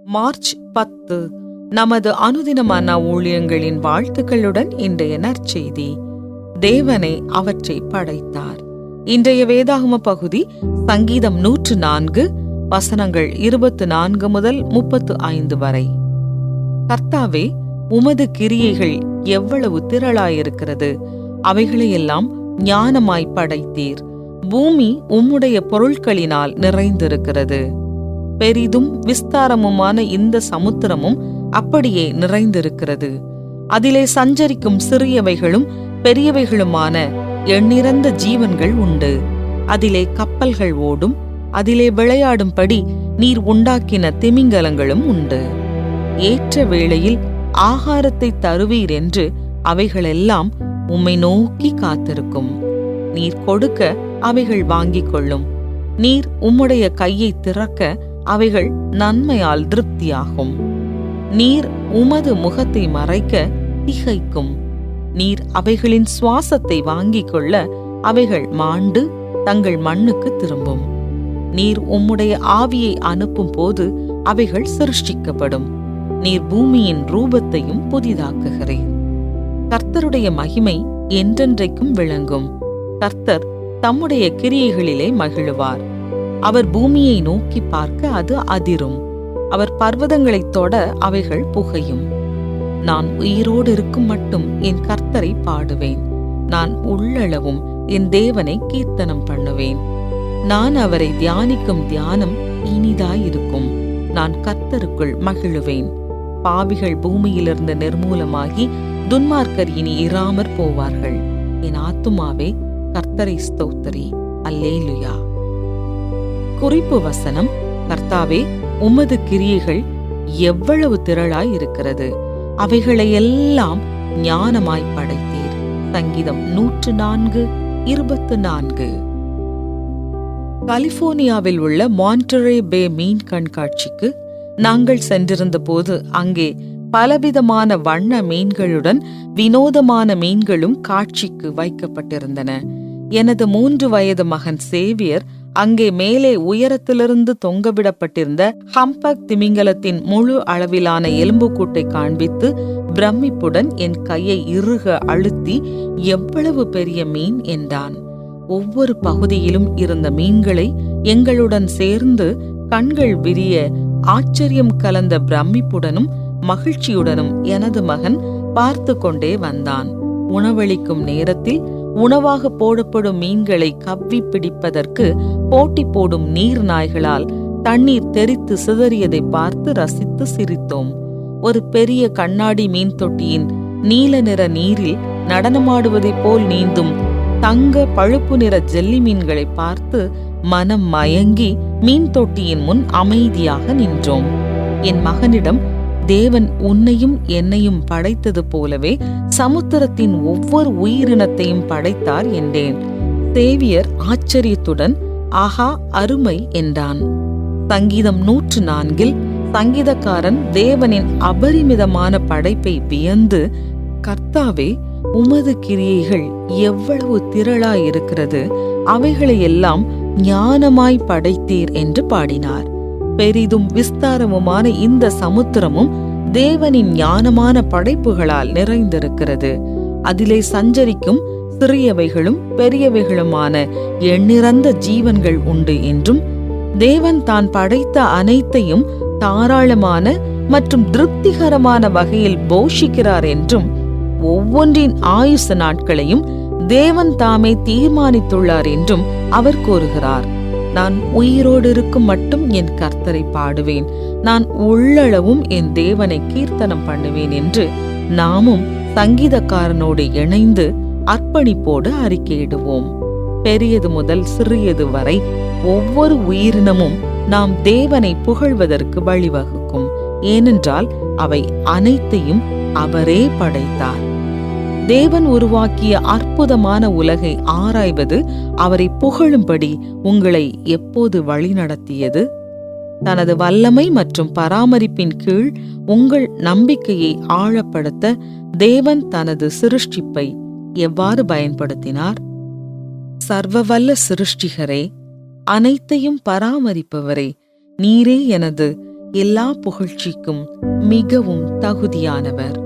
March 10 நமது அனுதின மன்னா ஊழியங்களின் வாழ்த்துக்களுடன் இன்றைய நற்செய்தி. தேவனே அவற்றை படைத்தார். இன்றைய வேதாகம பகுதி சங்கீதம் 104 வசனங்கள் 24 முதல் 35 வரை. கர்த்தாவே, உமது கிரியைகள் எவ்வளவு திரளாயிருக்கிறது! அவைகளையெல்லாம் ஞானமாய் படைத்தீர். பூமி உம்முடைய பொருட்களினால் நிறைந்திருக்கிறது. பெரிதும் விஸ்தாரமுமான இந்த சமுத்திரமும் அப்படியே நிறைந்திருக்கிறது. அதிலே சஞ்சரிக்கும் சிறியவைகளும் பெரியவைகளுமான எண்ணிறந்த ஜீவன்கள் உண்டு. அதிலே கப்பல்கள் ஓடும். அதிலே விளையாடும்படி நீர் உண்டாக்கின திமிங்கலங்களும் உண்டு. ஏற்ற வேளையில் ஆகாரத்தை தருவீர் என்று அவைகளெல்லாம் உம்மை நோக்கி காத்திருக்கும். நீர் கொடுக்க அவைகள் வாங்கிக் கொள்ளும். நீர் உம்முடைய கையை திறக்க அவைகள் நன்மையால் திருப்தியாகும். நீர் உமது முகத்தை மறைக்க திகைக்கும். நீர் அவைகளின் சுவாசத்தை வாங்கிக் கொள்ள அவைகள் மாண்டு தங்கள் மண்ணுக்கு திரும்பும். நீர் உம்முடைய ஆவியை அனுப்பும் போது அவைகள் சிருஷ்டிக்கப்படும். நீர் பூமியின் ரூபத்தையும் புதிதாக்குகிறீர். கர்த்தருடைய மகிமை என்றென்றைக்கும் விளங்கும். கர்த்தர் தம்முடைய கிரியைகளிலே மகிழுவார். அவர் பூமியை நோக்கி பார்க்க அது அதிரும். அவர் பர்வதங்களைத் தொட அவைகள் புகையும். நான் உயிரோடு இருக்கும் மட்டும் என் கர்த்தரை பாடுவேன். நான் உள்ளளவும் என் தேவனை கீர்த்தனம் பண்ணுவேன். நான் அவரை தியானிக்கும் தியானம் இனிதாயிருக்கும். நான் கர்த்தருக்குள் மகிழுவேன். பாவிகள் பூமியிலிருந்து நிர்மூலமாகி துன்மார்க்கர் இனி இராமற் போவார்கள். என் ஆத்துமாவே கர்த்தரை ஸ்தோத்திரி. அல்லேலுயா. குறிப்பு வசனம்: கர்த்தாவே, உமது கிரியைகள் எவ்வளவு திரளாய் இருக்கிறது! அவைகளையெல்லாம் ஞானமாய் படைத்தீர். சங்கீதம் 104:24. கலிபோர்னியாவில் உள்ள மான்டரே பே மீன் கண்காட்சிக்கு நாங்கள் சென்றிருந்த போது அங்கே பலவிதமான வண்ண மீன்களுடன் வினோதமான மீன்களும் காட்சிக்கு வைக்கப்பட்டிருந்தன. எனது 3 வயது மகன் சேவியர் அங்கே மேலே உயரத்திலிருந்து தொங்கவிடப்பட்டிருந்த ஹம்பக் திமிங்கலத்தின் முழு அளவிலான எலும்புக்கூட்டை காண்பித்து பிரமிப்புடன் என் கையை இறுக அழுத்தி, எவ்வளவு பெரிய மீன் என்றான். ஒவ்வொரு பகுதியிலும் இருந்த மீன்களை எங்களுடன் சேர்ந்து கண்கள் விரிய ஆச்சரியம் கலந்த பிரமிப்புடனும் மகிழ்ச்சியுடனும் எனது மகன் பார்த்து கொண்டே வந்தான். உணவளிக்கும் நேரத்தில் உணவாக போடப்படும் மீன்களை கவ்வி பிடிப்பதற்கு போட்டி போடும் நீர் நாய்களால் தண்ணீர் தெறித்து சிதறியதை பார்த்து ரசித்து சிரித்தோம். ஒரு பெரிய கண்ணாடி மீன் தொட்டியின் நீல நிற நீரில் நடனமாடுவதைப் போல் நீந்தும் தங்க பழுப்பு நிற ஜெல்லி மீன்களை பார்த்து மனம் மயங்கி மீன் தொட்டியின் முன் அமைதியாக நின்றோம். என் மகனிடம், தேவன் உன்னையும் என்னையும் படைத்தது போலவே சமுத்திரத்தின் ஒவ்வொரு உயிரினத்தையும் படைத்தார் என்றேன். சேவியர் ஆச்சரியத்துடன், ஆஹா, அருமை என்றான். சங்கீதம் 104 சங்கீதக்காரன் தேவனின் அபரிமிதமான படைப்பை வியந்து, கர்த்தாவே, உமது கிரியைகள் எவ்வளவு திரளாயிருக்கிறது! அவைகளையெல்லாம் ஞானமாய் படைத்தீர் என்று பாடினார். பெரிதும் விஸ்தாரமுமான இந்த சமுத்திரமும் தேவனின் ஞானமான படைப்புகளால் நிறைந்திருக்கிறது. அதிலே சஞ்சரிக்கும் சிறியவைகளும் பெரியவைகளுமான எண்ணிறந்த ஜீவன்கள் உண்டு என்றும், தேவன் தான் படைத்த அனைத்தையும் தாராளமான மற்றும் திருப்திகரமான வகையில் போஷிக்கிறார் என்றும், ஒவ்வொன்றின் ஆயுச நாட்களையும் தேவன் தாமே தீர்மானித்துள்ளார் என்றும் அவர் கூறுகிறார். நான் உயிரோடு இருக்கும் மட்டும் என் கர்த்தரை பாடுவேன். நான் உள்ளளவும் என் தேவனை கீர்த்தனம் பண்ணுவேன் என்று நாமும் சங்கீதக்காரனோடு இணைந்து அர்ப்பணிப்போடு அறிக்கையிடுவோம். பெரியது முதல் சிறியது வரை ஒவ்வொரு உயிரினமும் நாம் தேவனை புகழ்வதற்கு வழிவகுக்கும். ஏனென்றால் அவை அனைத்தையும் அவரே படைத்தார். தேவன் உருவாக்கிய அற்புதமான உலகை ஆராய்வது அவரை புகழும்படி உங்களை எப்போது வழிநடத்தியது? தனது வல்லமை மற்றும் பராமரிப்பின் கீழ் உங்கள் நம்பிக்கையை ஆழப்படுத்த தேவன் தனது சிருஷ்டிப்பை எவ்வாறு பயன்படுத்தினார்? சர்வவல்ல சிருஷ்டிகரே, அனைத்தையும் பராமரிப்பவரே, நீரே எனது எல்லா புகழ்ச்சிக்கும் மிகவும் தகுதியானவர்.